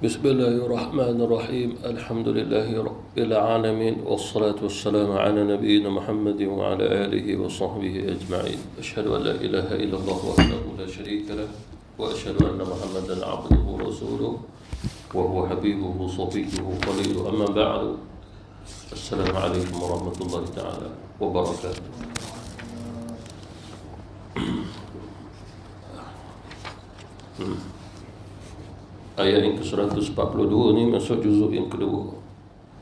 بسم الله الرحمن الرحيم. الحمد لله رب العالمين، والصلاة والسلام على نبينا محمد وعلى آله وصحبه أجمعين. أشهد أن لا إله إلا الله وحده لا شريك له، وأشهد أن محمدا عبده ورسوله وهو حبيبه صفيه خليله. أما بعد، السلام عليكم ورحمة الله تعالى وبركاته. Ayat yang ke-142 ni masuk juzuk yang kedua,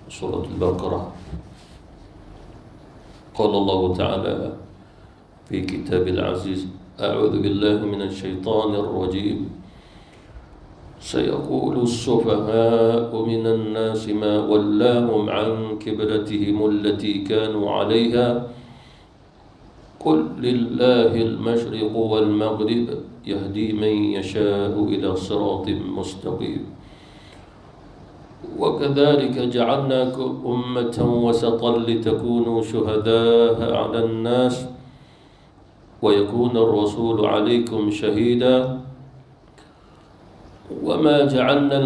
surah Al-Baqarah. Qala Allah Ta'ala fi kitabil aziz, a'udzu billahi minasy syaithanir rajim. Sayaqulu as-sufaha'u minan nasi ma wallahum 'an qiblatihim allati kanu 'alayha قل لله المشرق والمغرب يهدي من يشاء إلى صراط مستقيم وكذلك جعلناكم أمة وسطا لتكونوا شهداء على الناس ويكون الرسول عليكم شهيدا وما جعلنا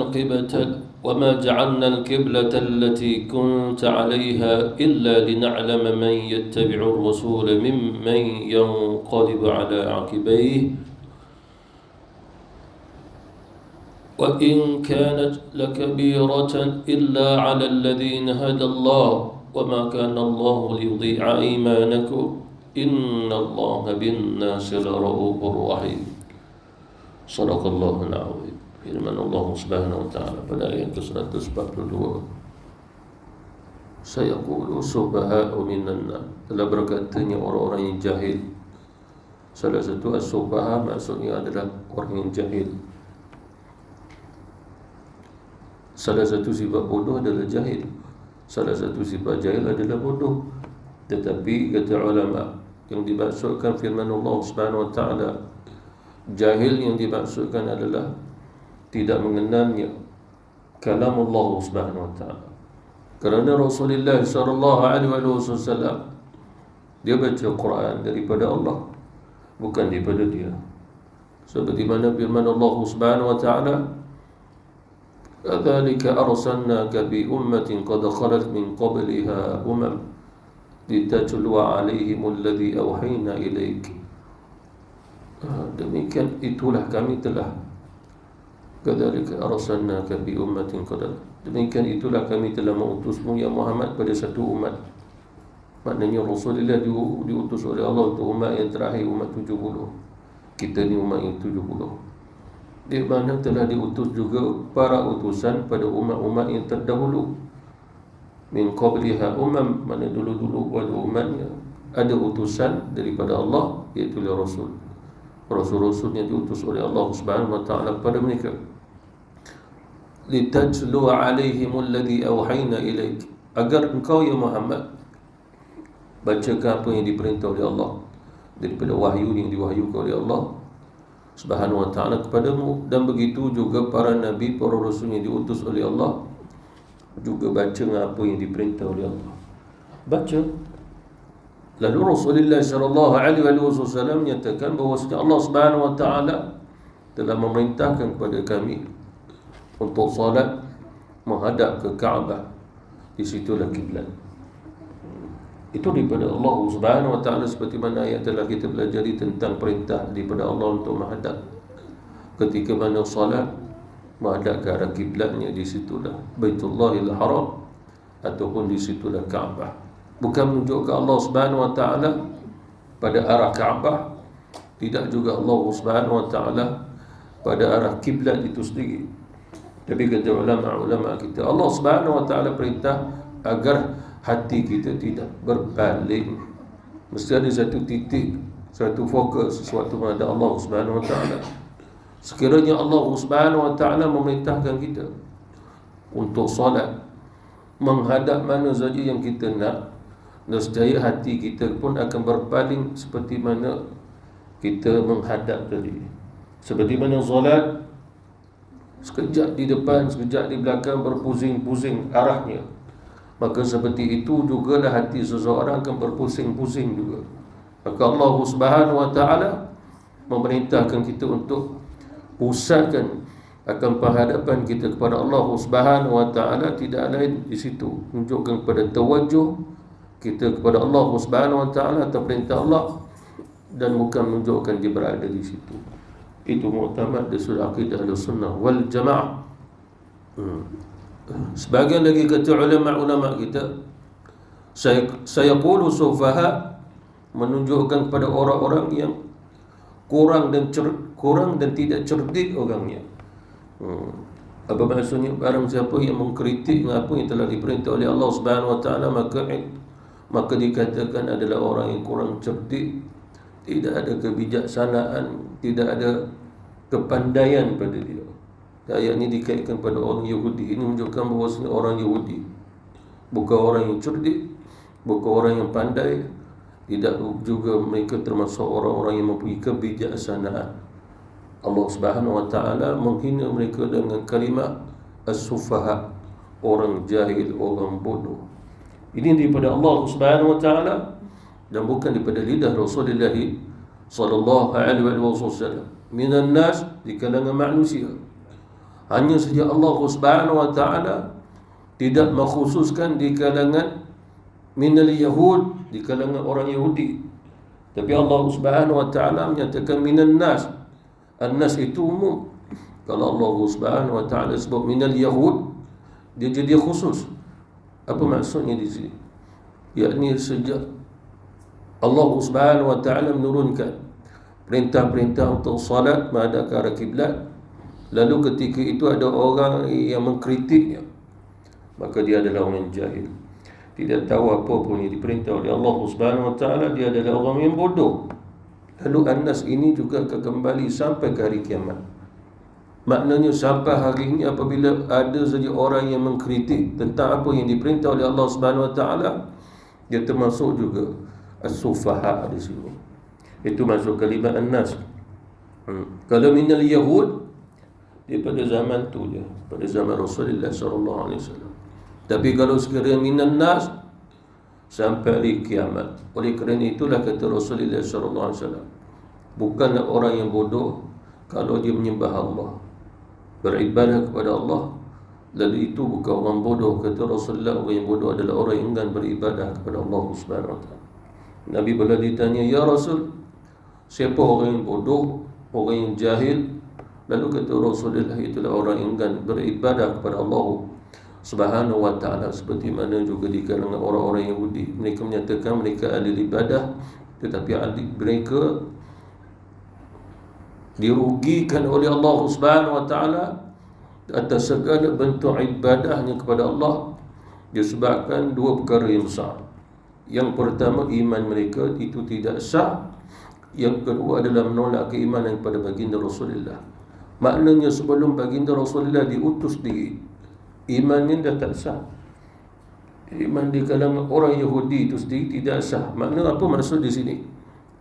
القبلة التي كنت عليها إلا لنعلم من يتبع الرسول ممن ينقلب على عقبيه وإن كانت لكبيرة إلا على الذين هدى الله وما كان الله ليضيع إيمانكم إن الله بالناس لرؤوف رحيم. صدق الله العظيم. Firman Allah Subhanahu wa taala pada ayat ke-142. Sayaqulu subaha'u minan nas, telah berkatanya orang-orang yang jahil. Salah satu as-subaha maksudnya adalah orang yang jahil. Salah satu sifat bodoh adalah jahil. Salah satu sifat jahil adalah bodoh. Tetapi kata ulama, yang dimaksudkan firman Allah Subhanahu wa taala, jahil yang dimaksudkan adalah tidak mengenalnya kalam Allah Subhanahu wa taala. Kerana Rasulullah sallallahu alaihi wasallam dia baca Quran daripada Allah, bukan daripada dia. Seperti mana firman Allah Subhanahu wa taala, "Kadzalika arsalnaka bi ummatin qad khalat min qabliha litatlu 'alaihim alladhi awhayna ilaik." Demikian itulah kami telah Kadzalika arsalnaka bi ummatin qad, demikian itulah kami telah mengutusmu ya Muhammad pada satu umat. Maknanya Rasulullah diutus oleh Allah untuk umat yang terakhir, umat 70. Kita ni umat yang 70. Di mana telah diutus juga para utusan pada umat-umat yang terdahulu. Min qabliha mana dulu-dulu pada umatnya ada utusan daripada Allah, iaitu Rasul. Rasul-rasul yang diutus oleh Allah Subhanahu wa taala kepada mereka. Litajlu 'alaihim alladhi awhayna ilaik, agar engkau ya Muhammad bacakan apa yang diperintah oleh Allah daripada wahyu yang diwahyukan oleh Allah Subhanahu wa taala kepadamu. Dan begitu juga para nabi, para rasul yang diutus oleh Allah juga baca apa yang diperintah oleh Allah. Baca. Lalu Rasulullah sallallahu alaihi wasallam menyatakan bahawa Allah Subhanahu wa taala telah memerintahkan kepada kami untuk salat menghadap ke Kaabah. Di situlah kiblat. Itu daripada Allah Subhanahu wa taala, seperti mana ayat telah kita pelajari tentang perintah daripada Allah untuk menghadap. Ketika mana salat menghadap ke arah kiblatnya, di situlah Baitullahil Haram ataupun di situlah Kaabah. Bukan menunjukkan Allah Subhanahu wa taala pada arah Kaabah, tidak juga Allah Subhanahu wa taala pada arah kiblat itu sendiri. Tapi kata ulama kita, Allah Subhanahu wa taala perintah agar hati kita tidak berpaling. Mesti ada satu titik, satu fokus sesuatu pada Allah Subhanahu wa taala. Sekiranya Allah Subhanahu wa taala memerintahkan kita untuk solat menghadap mana saja yang kita nak, nescaya hati kita pun akan berpaling seperti mana kita menghadap tadi. Seperti mana solat, sekejap di depan, sekejap di belakang, berpusing-pusing arahnya. Maka seperti itu jugalah hati seseorang akan berpusing-pusing juga. Maka Allah Subhanahu wa taala memerintahkan kita untuk pusatkan akan penghadapan kita kepada Allah Subhanahu wa taala tidak lain di situ, menunjukkan kepada tawajuh kita kepada Allah Subhanahu wa taala atas perintah Allah, dan bukan menunjukkan dia berada di situ. Itu muktamad dari akidah Ahlussunnah wal Jamaah. Sebagian lagi kata ulama-ulama kita, saya qulu sufaha, menunjukkan kepada orang-orang yang kurang dan tidak cerdik orangnya. Apa maksudnya? Barang siapa yang mengkritik apa yang telah diperintah oleh Allah Subhanahu wa taala, maka dikatakan adalah orang yang kurang cerdik, tidak ada kebijaksanaan, tidak ada kepandaian pada dia. Ayat ini dikaitkan pada orang Yahudi. Ini menunjukkan bahawa orang Yahudi bukan orang yang cerdik, bukan orang yang pandai, tidak juga mereka termasuk orang-orang yang mempunyai kebijaksanaan. Allah Subhanahu wa taala menghina mereka dengan kalimat as-sufaha, orang jahil, orang bodoh. Ini daripada Allah Subhanahu wa taala dan bukan daripada lidah Rasulullah sallallahu alaihi wasallam. Minan nas, di kalangan manusia. Hanya saja Allah Subhanahu wa taala tidak mengkhususkan di kalangan minal yahud, di kalangan orang Yahudi. Tapi Allah Subhanahu wa taala menyatakan minan nas. An-nas itu umum. Kalau Allah Subhanahu wa taala sebut minal yahud, dia jadi khusus. Apa maksudnya di sini? Yakni sejak Allah Subhanahu wa taala menurunkan perintah-perintah untuk salat menghadap ke arah kiblat, lalu ketika itu ada orang yang mengkritiknya, maka dia adalah orang yang jahil, tidak tahu apa pun yang diperintah oleh Allah Subhanahu wa taala, dia adalah orang yang bodoh. Lalu an-nas ini juga akan kembali sampai ke hari kiamat. Maknanya sampai hari ini apabila ada saja orang yang mengkritik tentang apa yang diperintah oleh Allah Subhanahu wa taala, dia termasuk juga as-sufaha di sini. Itu masuk kalimat an-nas. Kalau minal yahud, daripada zaman tu je, pada zaman Rasulullah sallallahu alaihi wasallam. Tapi kalau sekiranya minan nas, sampai hari kiamat. Oleh kerana itulah kata Rasulullah sallallahu alaihi wasallam, bukanlah orang yang bodoh kalau dia menyembah Allah, beribadah kepada Allah, lalu itu bukan orang bodoh. Kata Rasulullah, orang yang bodoh adalah orang yang enggan beribadah kepada Allah Subhanahu wa taala. Nabi bila ditanya, ya Rasul, siapa orang yang bodoh, orang yang jahil? Lalu kata Rasulullah, itulah orang yang enggan beribadah kepada Allah Subhanahu wa taala. Seperti mana juga di kalangan orang-orang Yahudi, mereka menyatakan mereka ahli ibadah, tetapi ahli mereka dirugikan oleh Allah Subhanahu wa taala atas segala bentuk ibadahnya kepada Allah disebabkan dua perkara yang besar. Yang pertama, iman mereka itu tidak sah. Yang kedua adalah menolak keimanan kepada baginda Rasulullah. Maknanya sebelum baginda Rasulullah diutus di imannya dah tak sah. Iman di kalangan orang Yahudi itu sendiri tidak sah. Maknanya apa maksud di sini?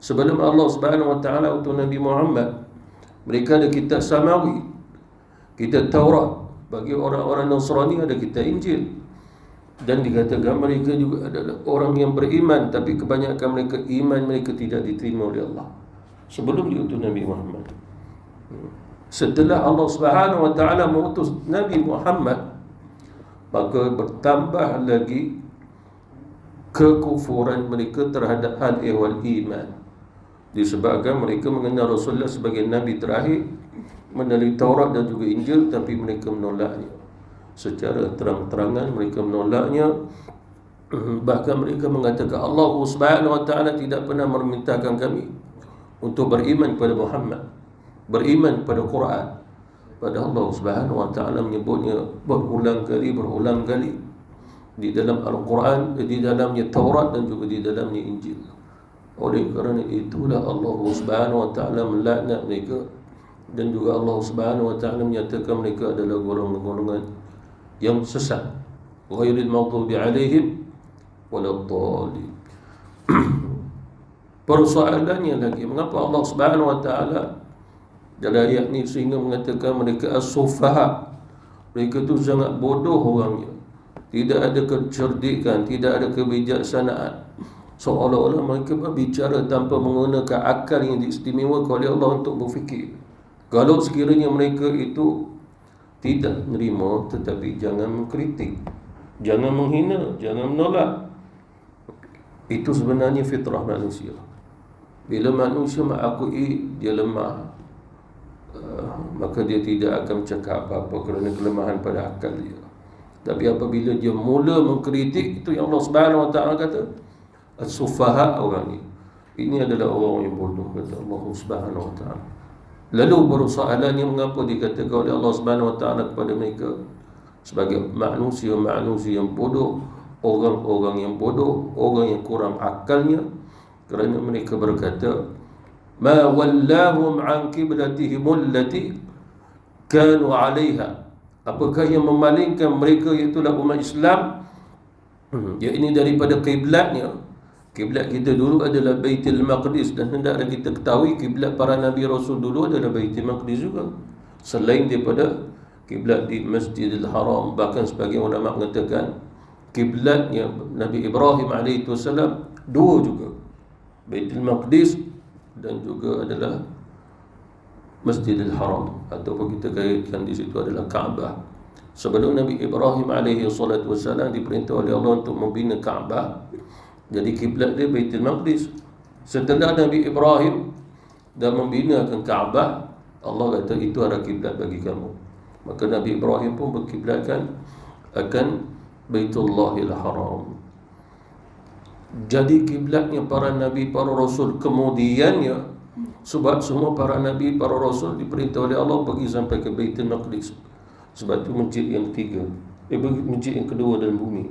Sebelum Allah Subhanahu wa taala utus Nabi Muhammad, mereka ada kitab samawi, kitab Taurat. Bagi orang-orang Nasrani ada kitab Injil. Dan dikatakan mereka juga adalah orang yang beriman, tapi kebanyakan mereka iman mereka tidak diterima oleh Allah sebelum diutus Nabi Muhammad. Setelah Allah Subhanahu wa taala mengutus Nabi Muhammad, maka bertambah lagi kekufuran mereka terhadap hal ehwal iman, disebabkan mereka mengenal Rasulullah sebagai Nabi terakhir melalui Taurat dan juga Injil, tapi mereka menolaknya secara terang-terangan. Mereka menolaknya. Bahkan mereka mengatakan Allah Subhanahu wa taala tidak pernah memerintahkan kami untuk beriman kepada Muhammad, beriman kepada Quran. Padahal Allah Subhanahu wa taala menyebutnya berulang kali di dalam Al-Quran, di dalamnya Taurat dan juga di dalamnya Injil. Oleh kerana itulah Allah Subhanahu wa taala melaknat mereka, dan juga Allah Subhanahu wa taala menyatakan mereka adalah golongan-golongan yang sesat, ghairil maghdubi alaihim waladdallin. Persoalannya lagi, mengapa Allah Subhanahu wa taala dalam ayat ni sehingga mengatakan mereka as-sufaha? Mereka tu sangat bodoh orangnya, tidak ada kecerdikan, tidak ada kebijaksanaan, seolah-olah mereka berbicara tanpa menggunakan akal yang diistimewakan oleh Allah untuk berfikir. Kalau sekiranya mereka itu tidak menerima, tetapi jangan mengkritik, jangan menghina, jangan menolak. Itu sebenarnya fitrah manusia. Bila manusia mengakui dia lemah, maka dia tidak akan bercakap apa-apa kerana kelemahan pada akal dia. Tapi apabila dia mula mengkritik, itu yang Allah Subhanahu Wa Taala kata, as-sufaha orang ni. Ini adalah orang yang bodoh, kata Allah Subhanahu Wa Taala. Lalu baru soalannya, mengapa dikatakan oleh Allah Subhanahu Wa Taala kepada mereka sebagai manusia yang bodoh, orang-orang yang bodoh, orang yang kurang akalnya, kerana mereka berkata, ma wallahum an qiblatihim allati kanu 'alaiha. Apakah yang memalingkan mereka, iaitu umat Islam, yakni daripada kiblatnya. Kiblat kita dulu adalah Baitul Maqdis, dan hendaklah kita ketahui kiblat para Nabi Rasul dulu adalah Baitul Maqdis juga, selain daripada kiblat di Masjidil Haram. Bahkan sebagian ulama mengatakan kiblatnya Nabi Ibrahim AS dua juga, Baitul Maqdis dan juga adalah Masjidil Haram, ataupun kita kaitkan di situ adalah Kaabah. Sebelum Nabi Ibrahim AS diperintah oleh Allah untuk membina Kaabah, jadi kiblat dia Baitul Maqdis. Setelah Nabi Ibrahim dah membinakan Kaabah, Allah kata itu adalah kiblat bagi kamu. Maka Nabi Ibrahim pun berkiblatkan akan Baitullahil Haram. Jadi kiblatnya para Nabi, para Rasul kemudiannya, sebab semua para Nabi, para Rasul diperintah oleh Allah pergi sampai ke Baitul Maqdis. Sebab itu masjid yang ketiga, masjid yang kedua dalam bumi.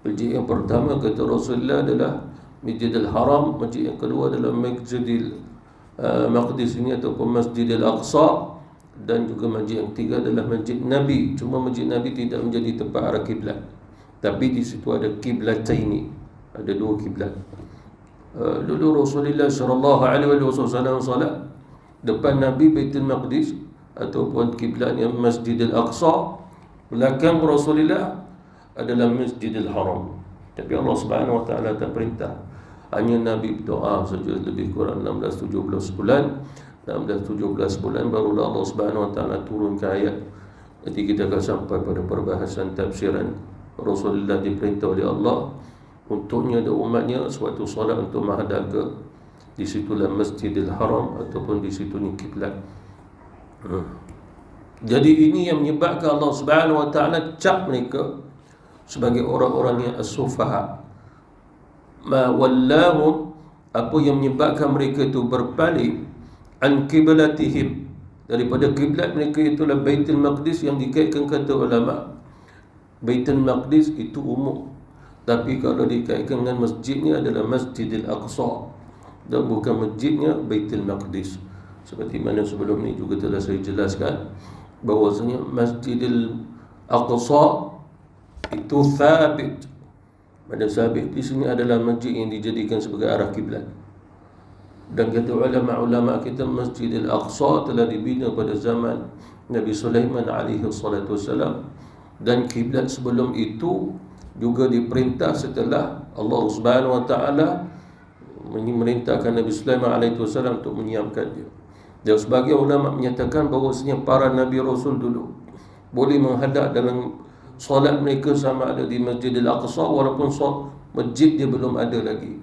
Masjid yang pertama kata Rasulullah adalah Masjidil Haram, masjid yang kedua adalah Masjidil Maqdis ini ataupun Masjidil Aqsa, dan juga masjid yang ketiga adalah Masjid Nabi. Cuma Masjid Nabi tidak menjadi tempat arah kiblat, tapi di situ ada kiblataini, ada dua kiblat. Dulu Rasulullah SAW salat depan Nabi Baitul Maqdis ataupun kiblatnya Masjidil Aqsa, belakang Rasulullah adalah Masjidil Haram. Tapi Allah Subhanahu Wa Taala tak perintah, hanya Nabi berdoa saja lebih kurang 16-17 bulan. 16-17 bulan barulah Allah Subhanahu Wa Taala turunkan ayat. Nanti kita akan sampai pada perbahasan tafsiran Rasulullah diperintah oleh Allah untuknya dan umatnya suatu solat untuk menghadap ke di situlah Masjidil Haram ataupun di situ ni kiblat. Jadi ini yang menyebabkan Allah Subhanahu Wa Taala cap mereka sebagai orang-orang yang as-sufaha. Ma wallahum, apa yang menyebabkan mereka itu berpaling an qiblatihim, daripada kiblat mereka, itulah Baitul Maqdis, yang dikaitkan kata ulama Baitul Maqdis itu umum, tapi kalau dikaitkan dengan masjidnya adalah Masjidil Aqsa dan bukan masjidnya Baitul Maqdis. Seperti mana sebelum ni juga telah saya jelaskan bahawasanya Masjidil Aqsa itu thabit. Pada sabit di sini adalah masjid yang dijadikan sebagai arah kiblat. Dan kata ulama-ulama kita, Masjidil Aqsa telah dibina pada zaman Nabi Sulaiman SAW, dan kiblat sebelum itu juga diperintah setelah Allah Subhanahu Wa Taala memerintahkan Nabi Sulaiman SAW untuk menyiapkan dia. Dan sebagian ulama menyatakan bahawasanya para Nabi Rasul dulu boleh menghadap dalam solat mereka sama ada di Masjidil Aqsa walaupun masjid dia belum ada lagi.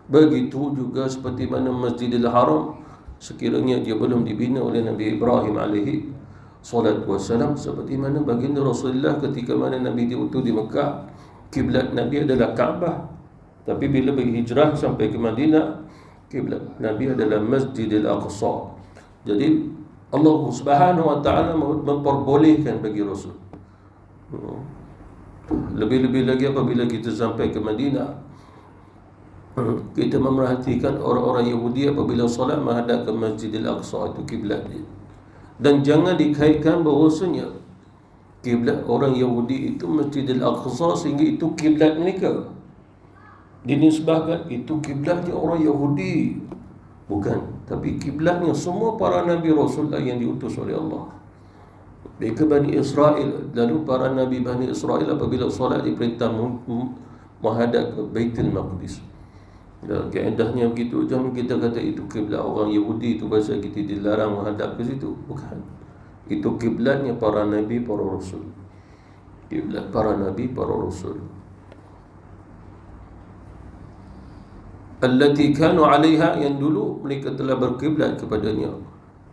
Begitu juga seperti mana Masjidil Haram sekiranya dia belum dibina oleh Nabi Ibrahim alaihi salatu wassalam, seperti mana baginda Rasulullah ketika mana Nabi diutus di Mekah, kiblat Nabi adalah Kaabah. Tapi bila berhijrah sampai ke Madinah, kiblat Nabi adalah Masjidil Aqsa. Jadi Allah Subhanahu Wa Taala memperbolehkan bagi Rasul. Lebih-lebih lagi apabila kita sampai ke Madinah, kita memerhatikan orang-orang Yahudi apabila solat menghadap ke Masjidil Aqsa, itu kiblat dia. Dan jangan dikaitkan bahawasanya kiblat orang Yahudi itu Masjidil Aqsa sehingga itu kiblat mereka, dinisbahkan itu kiblatnya orang Yahudi. Bukan, tapi kiblatnya semua para Nabi Rasulullah yang diutus oleh Allah. Mereka Bani Israel, lalu para Nabi Bani Israel apabila solat diperintah menghadap ke Baitul Maqdis. Dan keedahnya begitu, jangan kita kata itu kiblat orang Yahudi, itu pasal kita dilarang menghadap ke situ. Bukan. Itu kiblatnya para nabi, para rasul. Kiblat para nabi, para rasul. Allati kanu 'alaiha, yang dulu mereka telah berkiblat kepadanya.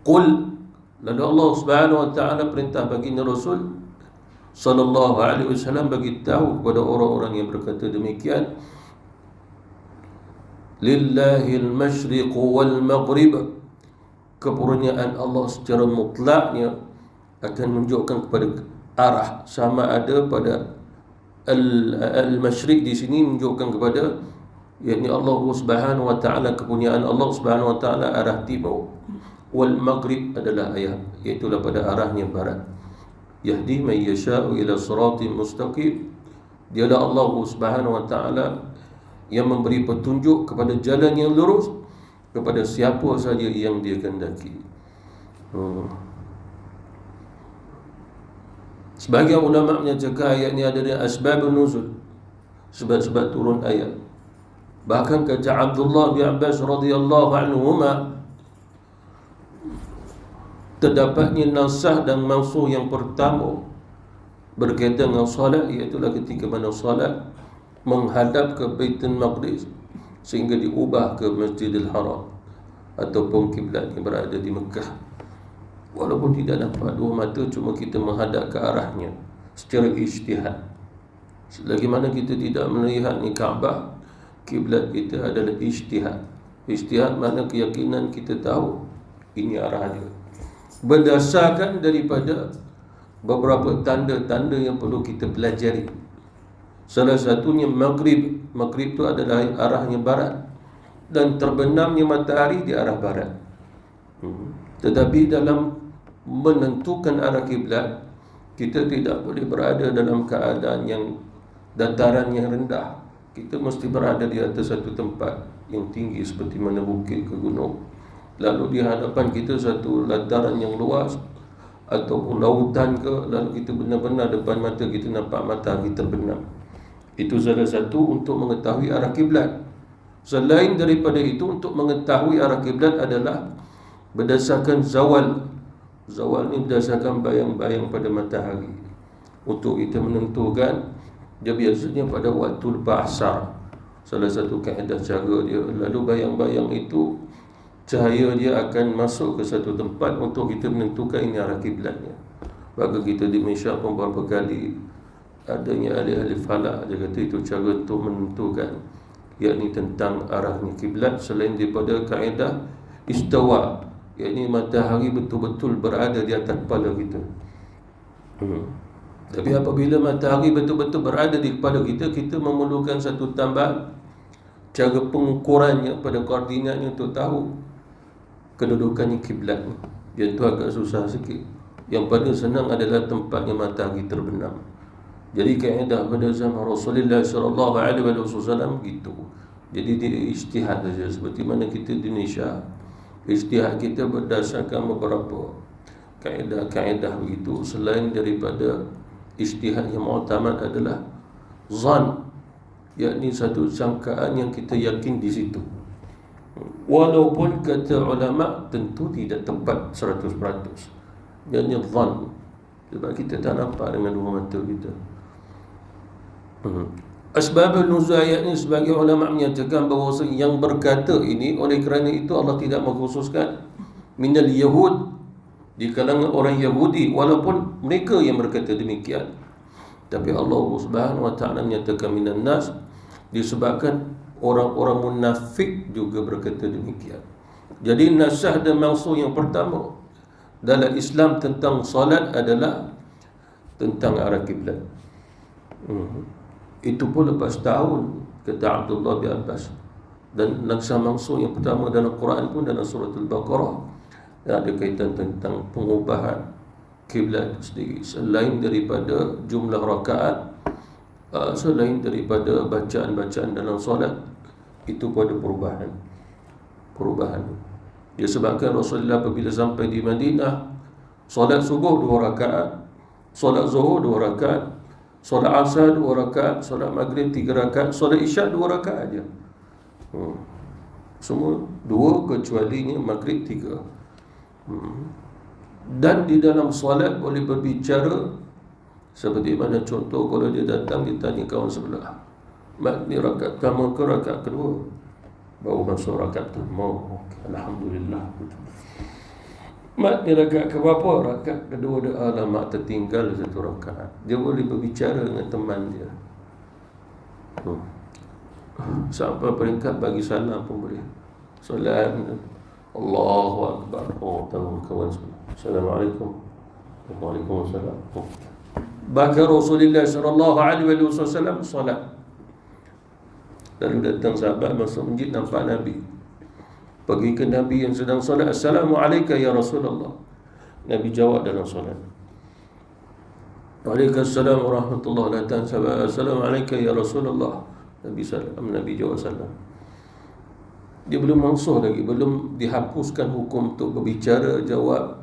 Qul, lalu Allah Subhanahu wa taala perintah baginda Rasul sallallahu alaihi wasallam bagi tahu kepada orang-orang yang berkata demikian, lillahil masyriq wal maghrib, kekurniaan Allah secara mutlaknya akan menunjukkan kepada arah, sama ada pada al-masyriq di sini menunjukkan kepada, yakni Allah Subhanahu wa taala, kepunyaan Allah Subhanahu wa taala arah timur, wal maghrib adalah ayat, iaitu pada arahnya barat. Yahdi man yasha'u ila siratin mustaqim, dialah Allah Subhanahu wa taala yang memberi petunjuk kepada jalan yang lurus kepada siapa saja yang dia kehendaki. Sebagian ulama menyatakan ayat ini adalah asbabun nuzul, sebab-sebab turun ayat. Bahkan kata Abdullah bin Abbas radhiyallahu anhuma, terdapatnya nasah dan mansukh yang pertama berkaitan dengan solat, iaitu ketika mana solat menghadap ke Baitul Maqdis sehingga diubah ke Masjidil Haram ataupun kiblat yang berada di Mekah. Walaupun tidak nampak dua mata, cuma kita menghadap ke arahnya secara ijtihad. Selagi mana kita tidak melihat ni Kaabah, kiblat kita adalah ijtihad. Ijtihad makna keyakinan kita tahu ini arah dia, berdasarkan daripada beberapa tanda-tanda yang perlu kita pelajari. Salah satunya maghrib. Maghrib itu adalah arahnya barat, dan terbenamnya matahari di arah barat. Tetapi dalam menentukan arah kiblat, kita tidak boleh berada dalam keadaan yang dataran yang rendah. Kita mesti berada di atas satu tempat yang tinggi seperti mana bukit ke gunung. Lalu di hadapan kita satu dataran yang luas ataupun lautan ke, lalu kita benar-benar depan mata kita nampak matahari terbenam. Itu salah satu untuk mengetahui arah kiblat. Selain daripada itu, untuk mengetahui arah kiblat adalah berdasarkan zawal. Zawal ni berdasarkan bayang-bayang pada matahari. Untuk kita menentukan, dia biasanya pada waktu lepas asar. Salah satu kaedah cara dia. Lalu bayang-bayang itu, cahaya dia akan masuk ke satu tempat untuk kita menentukan ini arah kiblatnya. Bagi kita di Malaysia pun beberapa kali adanya ahli-ahli falak, dia kata itu cara untuk menentukan, yakni tentang arahnya kiblat. Selain daripada kaedah istawa, yakni matahari betul-betul berada di atas kepala kita. Tapi apabila matahari betul-betul berada di kepala kita, kita memerlukan satu tambahan cara pengukurannya pada koordinatnya untuk tahu kedudukannya kiblat. Yang tu agak susah sikit. Yang paling senang adalah tempatnya matahari terbenam. Jadi kaedah pada zaman Rasulullah sallallahu alaihi wasallam gitu. Jadi dia ijtihad saja, seperti mana kita di Indonesia. Ijtihad kita berdasarkan beberapa kaedah-kaedah begitu. Selain daripada ijtihad yang mu'tamad adalah zan, yakni satu sangkaan yang kita yakin di situ. Walaupun kata ulama tentu tidak tepat 100%. Dia zan, sebab kita tak nampak dengan dua mata kita. Asbabul nuzul ayat ini, sebagai ulama menyatakan bahawa yang berkata ini, oleh kerana itu Allah tidak mengkhususkan minal yahud, di kalangan orang Yahudi, walaupun mereka yang berkata demikian. Tapi Allah Subhanahu wa taala menyatakan minan nas, disebabkan orang-orang munafik juga berkata demikian. Jadi nasah dan mansukh yang pertama dalam Islam tentang salat adalah tentang arah kiblat. Itu pun lepas tahun, kata Abdullah bin Abbas. Dan nasah mansukh yang pertama dalam Quran pun dalam surah Al-Baqarah, ada kaitan tentang pengubahan kiblat sendiri. Selain daripada jumlah rakaat, selain daripada bacaan-bacaan dalam solat, itu pada perubahan. Disebabkan Rasulullah apabila sampai di Madinah, solat subuh 2 rakaat, solat zuhur 2 rakaat, solat asar 2 rakaat, solat maghrib 3 rakaat, solat isyak 2 rakaat aja. Semua 2 kecuali maghrib 3. Dan di dalam solat boleh berbicara, seperti mana contoh kalau dia datang ditanya kawan sebelah, mat ni rakaat pertama ke rakaat kedua? Baru masuk rakaat pertama, alhamdulillah. Mat ni rakaat ke berapa? Rakaat kedua. Dia alamak tertinggal satu rakaat. Dia boleh berbicara dengan teman dia. Sampai peringkat bagi salam pun boleh. Salam, Allahu Akbar. Oh, tahu kawan semua. Assalamualaikum. Waalaikumsalam. Bahkan Rasulullah sallallahu alaihi wasallam solat. Lalu datang sahabat masuk masjid, nampak Nabi. Pergi ke Nabi yang sedang solat. Assalamualaikum ya Rasulullah. Nabi jawab dalam solat. Waalaikumsalam warahmatullahi wabarakatuh. Assalamualaikum ya Rasulullah. Nabi jawab salam. Dia belum mansuh lagi, belum dihapuskan hukum untuk berbicara, jawab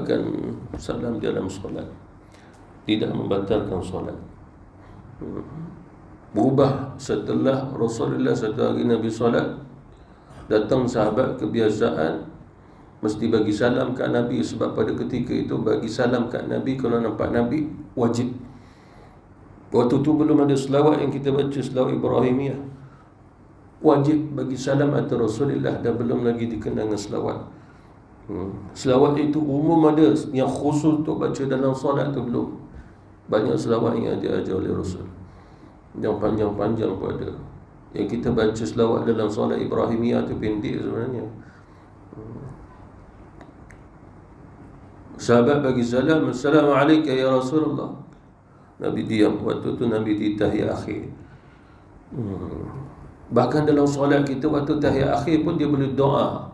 kan salam dalam solat. Tidak membatalkan solat. Berubah setelah Rasulullah satu hari Nabi solat, datang sahabat kebiasaan mesti bagi salam kat Nabi, sebab pada ketika itu bagi salam kat Nabi kalau nampak Nabi wajib. Waktu tu belum ada selawat yang kita baca, selawat Ibrahimiyah. Wajib bagi salam atas Rasulullah, dan belum lagi dikenal dengan selawat. Selawat itu umum ada, yang khusus untuk baca dalam solat tu belum. Banyak selawat yang diajar oleh Rasul, yang panjang-panjang pun ada. Yang kita baca selawat dalam solat Ibrahimiyah tu pendek sebenarnya. Sahabat bagi salam, Assalamualaikum ya Rasulullah. Nabi diam. Waktu tu Nabi di tahiyat akhir. Bahkan dalam solat kita waktu tahiyat akhir pun dia boleh doa.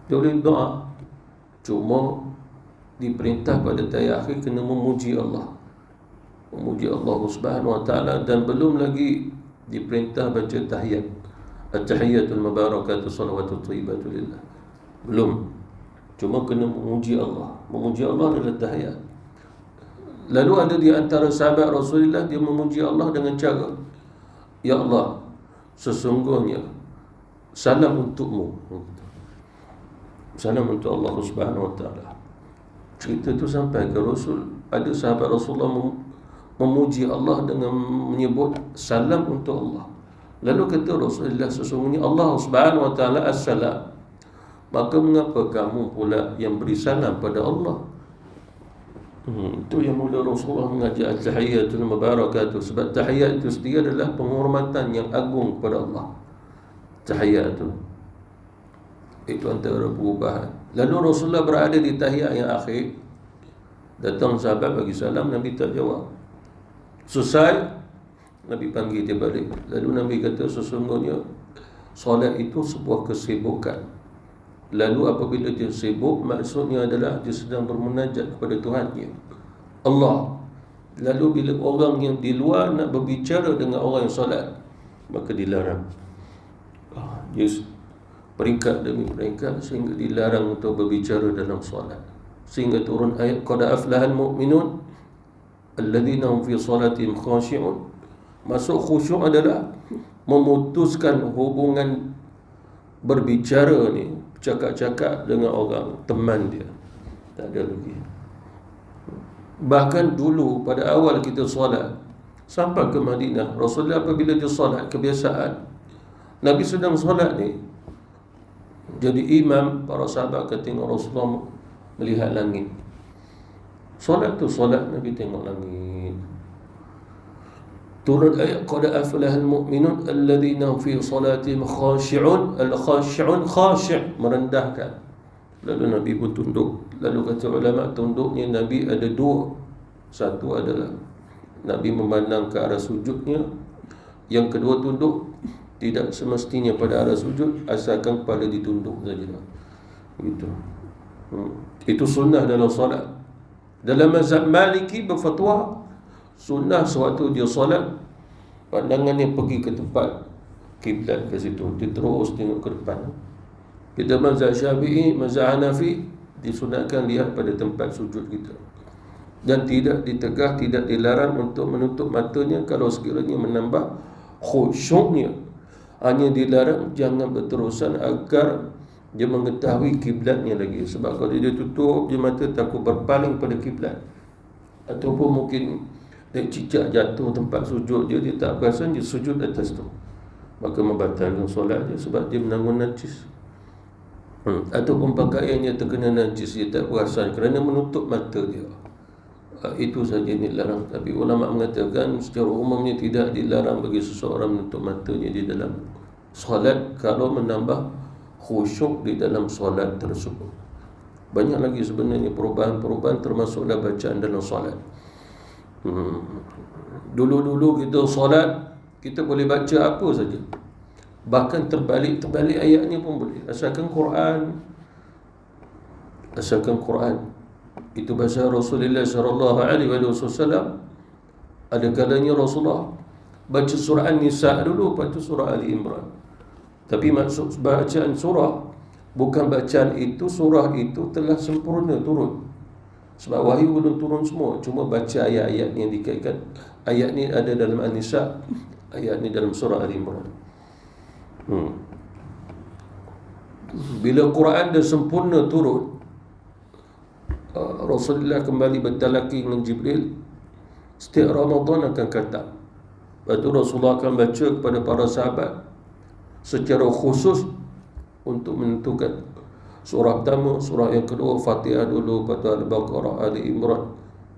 Dia boleh doa. Cuma diperintah pada tahiyat akhir kena memuji Allah. Memuji Allah Subhanahu wa taala, dan belum lagi diperintah baca tahiyat. At-tahiyatul mubarakatuh salawatut thayyibatu lillah. Belum. Cuma kena memuji Allah. Memuji Allah adalah tahiyat. Lalu ada di antara sahabat Rasulullah, dia memuji Allah dengan cara, ya Allah, sesungguhnya salam untukmu. Salam untuk Allah Subhanahu wa taala. Cerita itu sampai ke Rasul. Ada sahabat Rasulullah memuji Allah dengan menyebut salam untuk Allah. Lalu kata Rasulullah, sesungguhnya Allah Subhanahu wa taala as-salam. Maka mengapa kamu pula yang beri salam pada Allah? Itu yang mula Rasulullah mengajar at-tahiyatul mubarakatuh. Sebab tahiyat itu sendiri adalah penghormatan yang agung kepada Allah. Tahiyat itu antara perubahan. Lalu Rasulullah berada di tahiyat yang akhir. Datang sahabat bagi salam, Nabi tak jawab. Selesai, Nabi panggil dia balik. Lalu Nabi kata, sesungguhnya solat itu sebuah kesibukan. Lalu apabila dia sibuk, maksudnya adalah dia sedang bermunajat kepada Tuhannya, Allah. Lalu bila orang yang di luar nak berbicara dengan orang yang solat, maka dilarang. Dia peringkat demi peringkat sehingga dilarang untuk berbicara dalam solat. Sehingga turun ayat qad aflahal mu'minun alladzina hum fi salatihim khashi'un. Masuk khusyuk adalah memutuskan hubungan berbicara ni, cakap-cakap dengan orang teman dia. Tak ada lagi. Bahkan dulu pada awal kita solat sampai ke Madinah, Rasulullah apabila dia solat, kebiasaan Nabi sedang solat ni, jadi imam, para sahabat akan tengok Rasulullah melihat langit. Solat tu solat, Nabi tengok langit. Turun ayat qad aflahal mu'minun alladzina fi salatihim khashi'un. Al-khashi'un, khashi', merendahkan. Lalu Nabi pun tunduk. Lalu kata ulama, tunduknya Nabi ada dua. Satu adalah Nabi memandang ke arah sujudnya. Yang kedua tunduk tidak semestinya pada arah sujud, asalkan kepala ditunduk saja. Gitu. Itu sunnah dalam solat. Dalam mazhab Maliki berfatwa sunnah sewaktu dia solat, pandangannya pergi ke tempat kiblat ke situ, dia terus tengok ke depan. Kita mazhab Syafi'i, mazhab Hanafi, disunatkan lihat pada tempat sujud kita, dan tidak ditegah, tidak dilarang untuk menutup matanya kalau sekiranya menambah khusyuknya. Hanya dilarang jangan berterusan agar dia mengetahui kiblatnya lagi. Sebab kalau dia tutup je mata, takut berpaling pada kiblat, ataupun mungkin dia cicak jatuh tempat sujud dia, dia tak perasan, dia sujud atas tu, maka membatalkan solat dia sebab dia menanggung najis. Ataupun pakaiannya terkena najis, dia tak perasan kerana menutup mata dia. Itu saja yang dilarang. Tapi ulama mengatakan secara umumnya tidak dilarang bagi seseorang menutup matanya di dalam solat kalau menambah khusyuk di dalam solat tersebut. Banyak lagi sebenarnya perubahan-perubahan, termasuklah bacaan dalam solat. Dulu-dulu kita solat, kita boleh baca apa saja, bahkan terbalik ayatnya pun boleh, asalkan Quran. Itu bahasa Rasulullah sallallahu alaihi wasallam. Ada kalanya Rasulullah baca surah An-Nisa dulu, lepas tu surah Ali Imran. Tapi maksud bacaan surah bukan bacaan itu, surah itu telah sempurna turun. Sebab wahyu belum turun semua, cuma baca ayat-ayat yang dikaitkan. Ayat ni ada dalam An-Nisa, ayat ni dalam surah Ali Imran. Bila Quran dah sempurna turun, Rasulullah kembali bertalaki dengan Jibril. Setiap Ramadan akan khatam. Lepas tu Rasulullah akan baca kepada para sahabat secara khusus untuk menentukan surah pertama, surah yang kedua, Fatihah dulu, lepas tu Al-Baqarah, Ali Imran,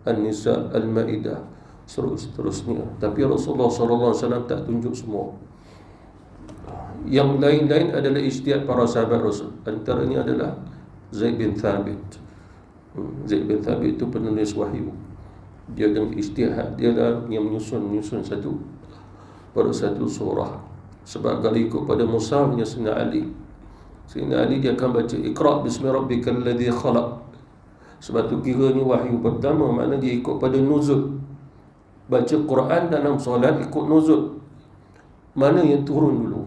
An-Nisa, Al-Ma'idah, seterusnya. Tapi Rasulullah SAW tak tunjuk semua. Yang lain-lain adalah ijtihad para sahabat Rasul. Antaranya adalah Zaid bin Thabit. Zaid bin Thabit itu penulis wahyu. Dia dengan ijtihad dia lah yang menyusun satu surah. Sebab kalau ikut pada mushafnya Sayyidina Ali dia akan baca Iqra' bismi rabbikal ladzi khalaq. Sebab tu kiranya wahyu pertama, makna dia ikut pada nuzul. Baca Quran dalam solat ikut nuzul, mana yang turun dulu.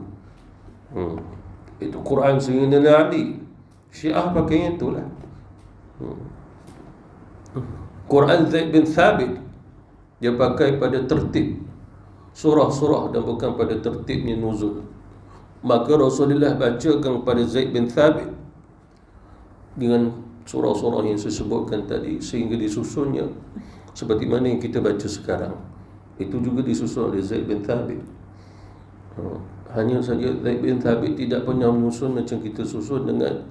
Itu Quran Sayyidina Ali. Syiah pakainya itulah. Quran Zaid bin Thabit dia pakai pada tertib surah-surah dan bukan pada tertibnya nuzul. Maka Rasulullah bacakan kepada Zaid bin Thabit dengan surah-surah yang saya sebutkan tadi, sehingga disusunnya seperti mana yang kita baca sekarang. Itu juga disusun oleh Zaid bin Thabit. Hanya saja Zaid bin Thabit tidak pernah menyusun macam kita susun dengan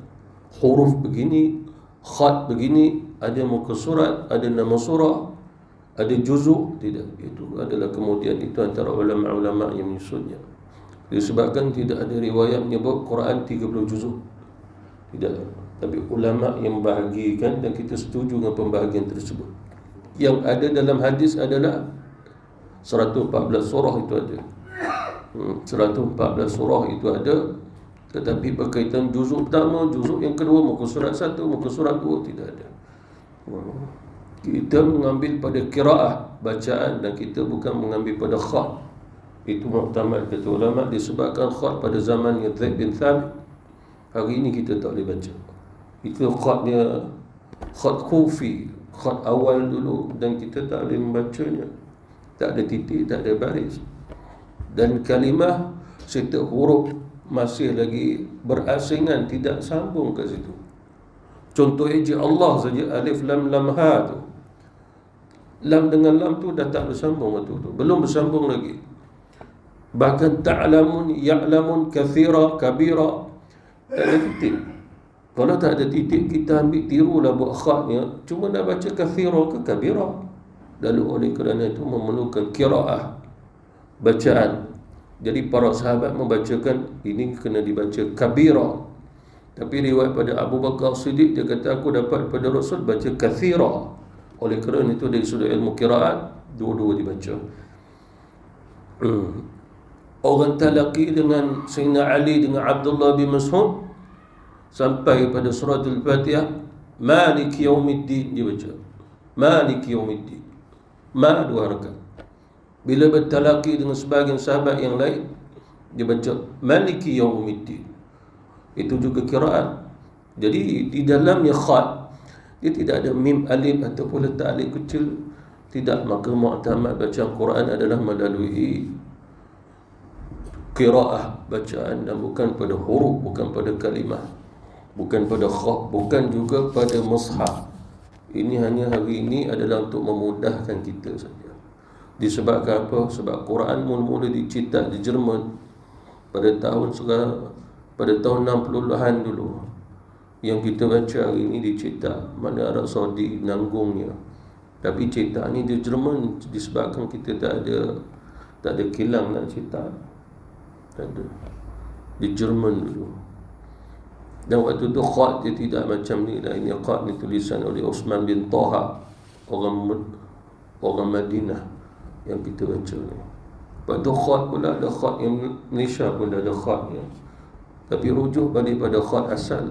huruf begini, khat begini, ada muka surat, ada nama surah, ada juzuk. Tidak, itu adalah kemudian itu antara ulama-ulama yang menyusunnya. Disebabkan tidak ada riwayat menyebut Quran 30 juzuk. Tidak. Tapi ulama yang membahagikan, dan kita setuju dengan pembahagian tersebut. Yang ada dalam hadis adalah 114 surah itu ada. 114 surah itu ada. Tetapi berkaitan juzuk pertama, juzuk yang kedua, muka surat 1, muka surat 2, tidak ada. Kita mengambil pada qiraah, bacaan, dan kita bukan mengambil pada khat. Itu muktamad kata ulama, disebabkan khat pada zaman Zaid bin Thabit. Hari ini kita tak boleh baca. Itu khatnya khat kufi, khat awal dulu, dan kita tak boleh membacanya. Tak ada titik, tak ada baris. Dan kalimah setiap huruf masih lagi berasingan, tidak sambung ke situ. Contoh eja Allah saja, alif lam lam ha tu, lam dengan lam tu dah tak bersambung tu, belum bersambung lagi. Bahkan ta'lamun, ya'lamun, kathira, kabira, tak ada titik. Kalau tak ada titik, kita ambil tirulah buat khatnya, cuma nak baca kathira ke kabira. Lalu oleh kerana itu memerlukan qiraah, bacaan. Jadi para sahabat membacakan ini kena dibaca kabira. Tapi riwayat pada Abu Bakar Siddiq, dia kata aku dapat pada Rasul baca kathira. Oleh kerana itu dari sudut ilmu qiraat, dua-dua dibaca. Orang talaqi dengan Sayyidina Ali dengan Abdullah bin Mas'ud sampai pada surah Al-Fatihah, Maliki Yaumiddin dia baca. Maliki Yaumiddin. Ma dua rakaat. Bila bertalaqi dengan sebahagian sahabat yang lain, dia baca Maliki Yaumiddin. Itu juga qiraat. Jadi di dalamnya khat, dia tidak ada mim alif ataupun letak alif kecil. Tidak. Maka mu'tamad bacaan Quran adalah melalui qiraah, bacaan, dan bukan pada huruf, bukan pada kalimah. bukan pada khat, bukan juga pada mushaf. Ini hanya hari ini adalah untuk memudahkan kita saja. Disebabkan apa? Sebab Quran mula-mula dicetak di Jerman pada tahun 60-an dulu. Yang kita baca hari ini dicetak, mana Arab Saudi nanggungnya. Tapi cetak ni di Jerman disebabkan kita tak ada kilang nak cetak. Tak ada. Di Jerman dulu. Dan waktu tu khat dia tidak macam ni lah. Ini khat ni tulisan oleh Osman bin Taha, orang Madinah yang kita baca ni. Lepas tu khat pula ada khat yang Malaysia pun ada khatnya. Tapi rujuk pada khat asal.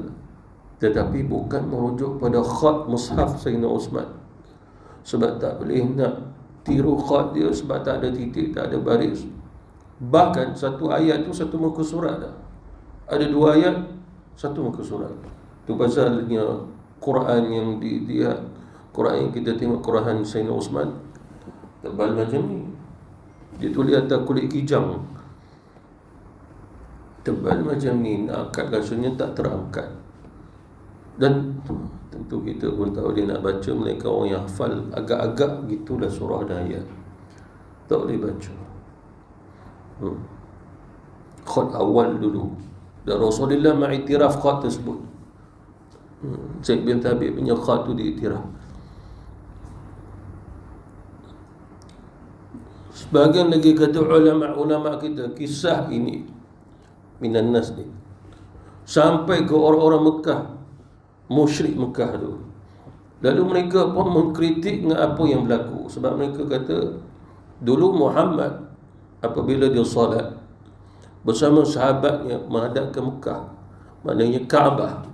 Tetapi bukan merujuk pada khat mushaf Sayyidina Osman. Sebab tak boleh nak tiru khat dia sebab tak ada titik, tak ada baris. Bahkan satu ayat tu satu muka surat dah. Ada dua ayat, satu muka surat. Tu pasalnya Quran yang dilihat, Quran yang kita tengok, Quran Sayyidina Osman tebal macam ni. Dia tulis atas kulit kijang, tebal macam ni, nak angkat rasanya tak terangkat. Dan tentu kita pun tahu dia nak baca, mereka orang yang hafal agak-agak gitulah surah dan ayat, tak boleh baca. Khat awal dulu, dan Rasulullah mengiktiraf khat tersebut. Zaid bin Thabit punya khat tu diiktiraf. Sebahagian lagi kata ulama-ulama kita, kisah ini minan nas ni sampai ke orang-orang Mekah, musyrik Mekah tu. Lalu mereka pun mengkritik dengan apa yang berlaku. Sebab mereka kata dulu Muhammad apabila dia salat bersama sahabatnya menghadap ke Mekah, maknanya Kaabah,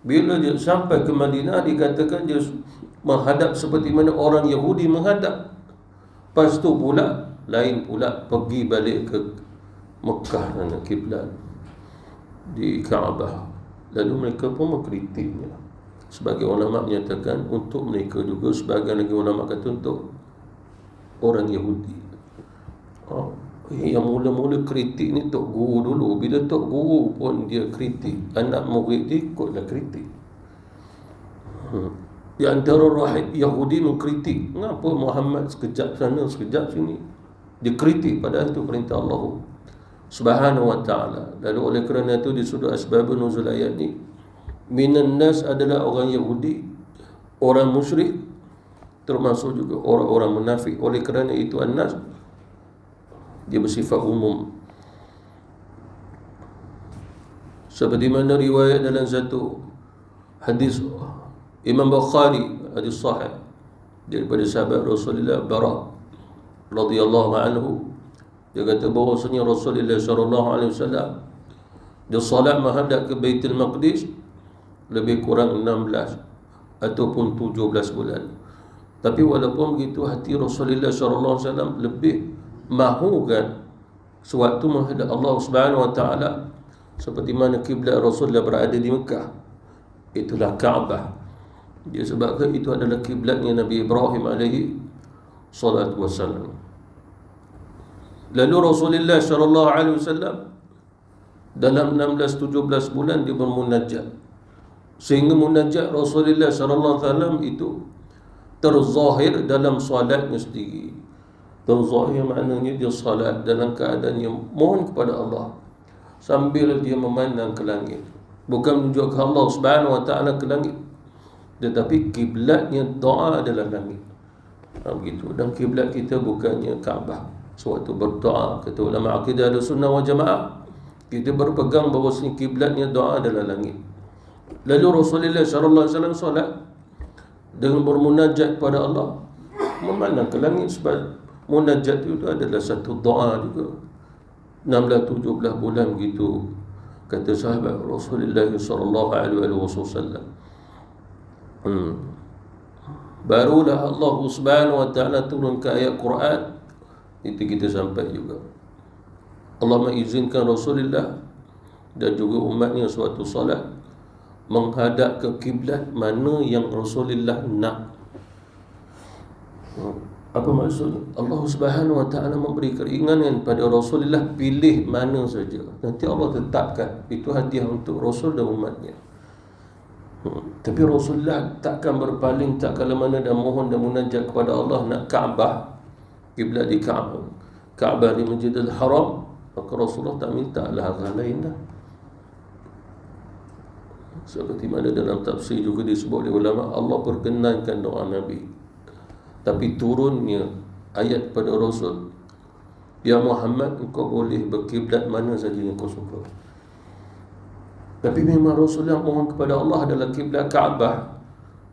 bila dia sampai ke Madinah dikatakan dia menghadap seperti mana orang Yahudi menghadap. Lepas tu pula lain pula pergi balik ke Mekah dan kiblat di Kaabah. Lalu mereka pun mengkritiknya. Sebagai ulama menyatakan untuk mereka juga, sebagian lagi ulama kata untuk orang Yahudi. Yang mula-mula kritik ni tok guru dulu. Bila tok guru pun dia kritik, anak murid dia ikutlah kritik. Di antara rahib Yahudi mengkritik, mengapa Muhammad sekejap sana sekejap sini. Dia kritik, padahal itu perintah Allah Subhanahu wa ta'ala. Lalu oleh kerana itu di sudut asbab nuzul ayat ni, minan nas adalah orang Yahudi, orang musyrik, termasuk juga orang-orang munafik. Oleh kerana itu an-nas dia bersifat umum. Seperti mana riwayat dalam satu hadis Imam Bukhari, hadis sahih daripada sahabat Rasulullah Bara radhiyallahu anhu, dia kata bahawasanya Rasulullah sallallahu alaihi wasallam dia salat menghadap ke Baitul Maqdis lebih kurang 16 ataupun 17 bulan. Tapi walaupun begitu, hati Rasulullah sallallahu alaihi wasallam lebih mahukan sewaktu menghadap Allah Subhanahu wa taala seperti mana kiblat Rasulullah berada di Mekah, itulah Kaabah. Dia sebabkan itu adalah kiblatnya Nabi Ibrahim alaihi salatu wassalam. Lalu Rasulullah sallallahu alaihi wasallam dalam 16-17 bulan dia bermunajat, sehingga munajat Rasulullah sallallahu alaihi wasallam itu terzahir dalam solatnya sendiri. Terzahir maknanya dia salat dalam keadaan yang mohon kepada Allah sambil dia memandang ke langit, bukan menunjuk ke Allah Subhanahu wa taala ke langit, tetapi kiblatnya doa adalah langit. Begitu. Dan kiblat kita bukannya Kaabah. Sewaktu berdoa, kata ulama akidah Ahlussunnah wal Jamaah, kita berpegang bahawa kiblatnya doa adalah langit. Lalu Rasulullah sallallahu alaihi wasallam solat dengan bermunajat kepada Allah, memandang ke langit, sebab munajat itu adalah satu doa juga. 16-17 bulan begitu kata sahabat Rasulullah sallallahu alaihi wasallam. Barulah Allah Subhanahu wa taala turun ke ayat Quran. Itu kita sampai juga. Allah mengizinkan Rasulullah dan juga umatnya suatu salat menghadap ke kiblat mana yang Rasulullah nak. Apa maksudnya? Allah Subhanahu wa taala memberi keringanan pada Rasulullah, pilih mana saja. Nanti Allah tetapkan itu hadiah untuk Rasul dan umatnya. Tapi Rasulullah takkan berpaling, tak kala mana dan mohon dan munajat kepada Allah nak Kaabah, kiblat di Kaabah di Masjidil Haram, maka Rasulullah tak minta lah hal lain dah. Seperti mana dalam tafsir juga disebut oleh ulama, Allah perkenankan doa Nabi, tapi turunnya ayat pada Rasul, ya Muhammad, engkau boleh berkiblat mana saja yang kau suka. Tapi memang Rasulullah mohon kepada Allah adalah kiblat Kaabah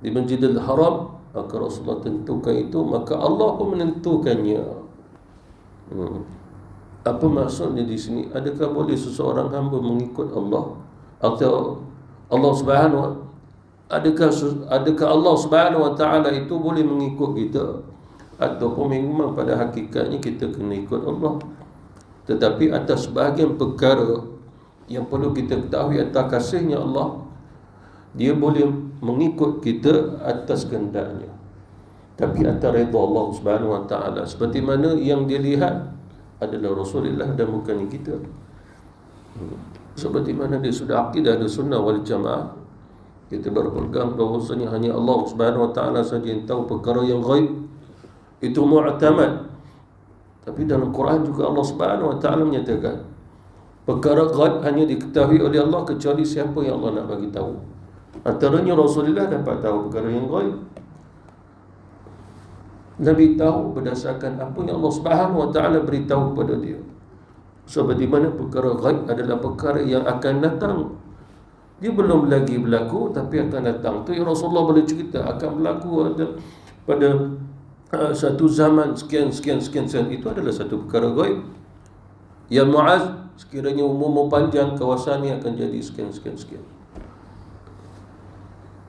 di Masjidil Haram, maka Rasulullah tentukan itu, maka Allah pun menentukannya. Apa maksudnya di sini? Adakah boleh seseorang hamba mengikut Allah atau Allah Subhanahu adakah Allah Subhanahu wa taala itu boleh mengikut kita, ataupun memang pada hakikatnya kita kena ikut Allah, tetapi atas sebahagian perkara yang perlu kita ketahui atas kasihnya Allah, dia boleh mengikut kita atas kehendaknya, tapi atas redha Allah Subhanahu wa taala, seperti mana yang dia lihat adalah Rasulullah dan bukan kita. Seperti mana dia sudah akidah ada sunnah wal jamaah, kita berpegang bahawasanya hanya Allah Subhanahu wa taala saja yang tahu perkara yang ghaib, itu mu'tamad. Tapi dalam Quran juga Allah Subhanahu wa taala menyatakan perkara ghaib hanya diketahui oleh Allah kecuali siapa yang Allah nak bagi tahu. Antaranya Rasulullah dapat tahu perkara yang ghaib. Nabi tahu berdasarkan apa yang Allah Subhanahu wa taala beritahu kepada dia. Seperti mana perkara ghaib adalah perkara yang akan datang. Dia belum lagi berlaku tapi akan datang. Tu yang Rasulullah boleh cerita akan berlaku pada satu zaman sekian. Itu adalah satu perkara ghaib. Ya Muaz, sekiranya umurmu panjang, kawasan ini akan jadi sekian.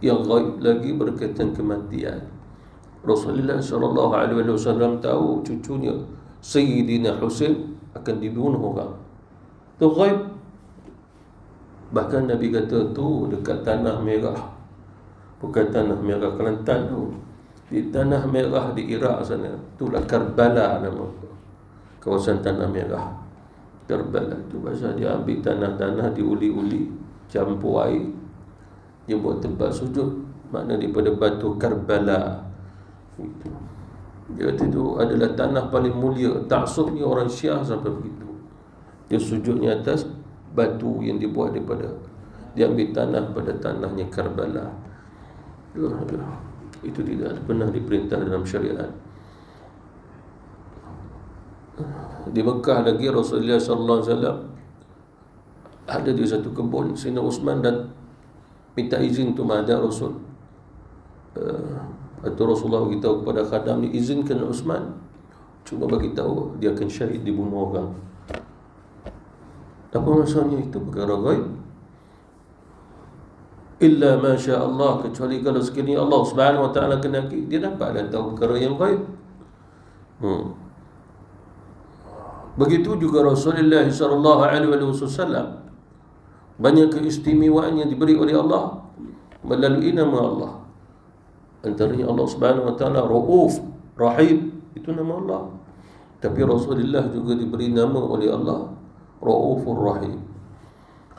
Yang ghaib lagi berkaitan kematian. Rasulullah SAW tahu cucunya Sayyidina Husain akan dibunuh orang. Itu ghaib. Bahkan Nabi kata tu dekat Tanah Merah, bukan Tanah Merah Kelantan tu, di Tanah Merah di Iraq sana, itulah Karbala nama kawasan Tanah Merah. Karbala tu pasal dia ambil tanah-tanah, diuli-uli, campur air, dia buat tempat sujud, makna daripada batu Karbala itu. Dia kata itu adalah tanah paling mulia. Taksubnya orang Syiah sampai begitu, dia sujudnya atas batu yang dibuat daripada, dia ambil tanah pada tanahnya Karbala. Itu tidak pernah diperintah dalam syariat. Di Mekah lagi Rasulullah SAW ada di satu kebun, Sayyidina Uthman dan minta izin untuk menghadap Rasul. Atau Rasulullah beritahu kepada khadam ni, izinkan Uthman, cuma bagi tahu dia akan syahid, dibunuh orang. Apa maksudnya? Itu perkara ghaib. Illa masya Allah, kecuali kalau sekiranya Allah Subhanahu wa taala kenaki, dia dapat dan tahu perkara yang ghaib. Begitu juga Rasulullah sallallahu alaihi wasallam, banyak keistimewaan yang diberi oleh Allah melalui nama Allah. Antaranya Allah Subhanahu wa taala Rauf, Rahim, itu nama Allah. Tapi Rasulullah juga diberi nama oleh Allah Raufur Rahim.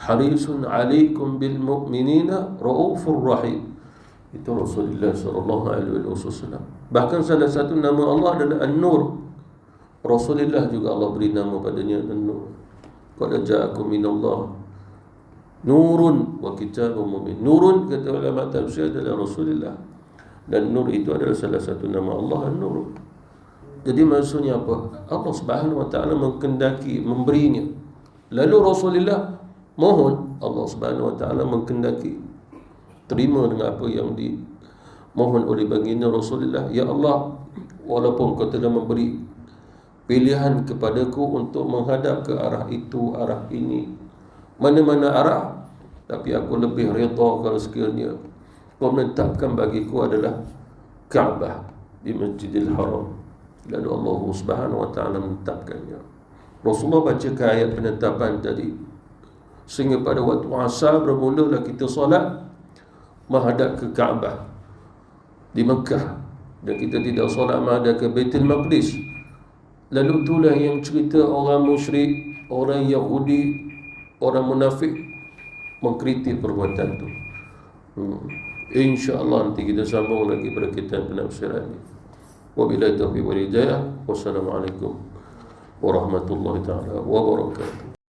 Harisun alaikum bil mu'minina Raufur Rahim. Itu Rasulullah sallallahu alaihi wasallam. Bahkan salah satu nama Allah adalah An-Nur. Rasulullah juga Allah beri nama padanya An-Nur. Qad ja'akum minallah nurun wa kitabun mubin. Nurun kata ulama tafsir adalah Rasulullah, dan Nur itu adalah salah satu nama Allah, An-Nur. Jadi maksudnya apa? Allah Subhanahu wa taala menghendaki memberinya. Lalu Rasulullah mohon, Allah Subhanahu wa taala menghendaki terima dengan apa yang dimohon oleh baginda Rasulullah. Ya Allah, walaupun kau telah memberi pilihan kepadaku untuk menghadap ke arah itu, arah ini, mana-mana arah, tapi aku lebih redha kalau sekiranya kau menetapkan bagiku adalah Kaabah di Masjidil Haram. Lalu Allah Subhanahu wa taala menetapkannya. Rasulullah bacakan ayat penetapan tadi, sehingga pada waktu asar bermulalah kita solat menghadap ke Kaabah di Mekah, dan kita tidak solat menghadap ke Baitul Maqdis. Lalu itulah yang cerita orang musyrik, orang Yahudi, orang munafik mengkritik perbuatan itu. InsyaAllah nanti kita sambung lagi pada kitab penafsiran ini. Wabillahi taufiq wal hidayah. Wassalamualaikum warahmatullahi taala wabarakatuh.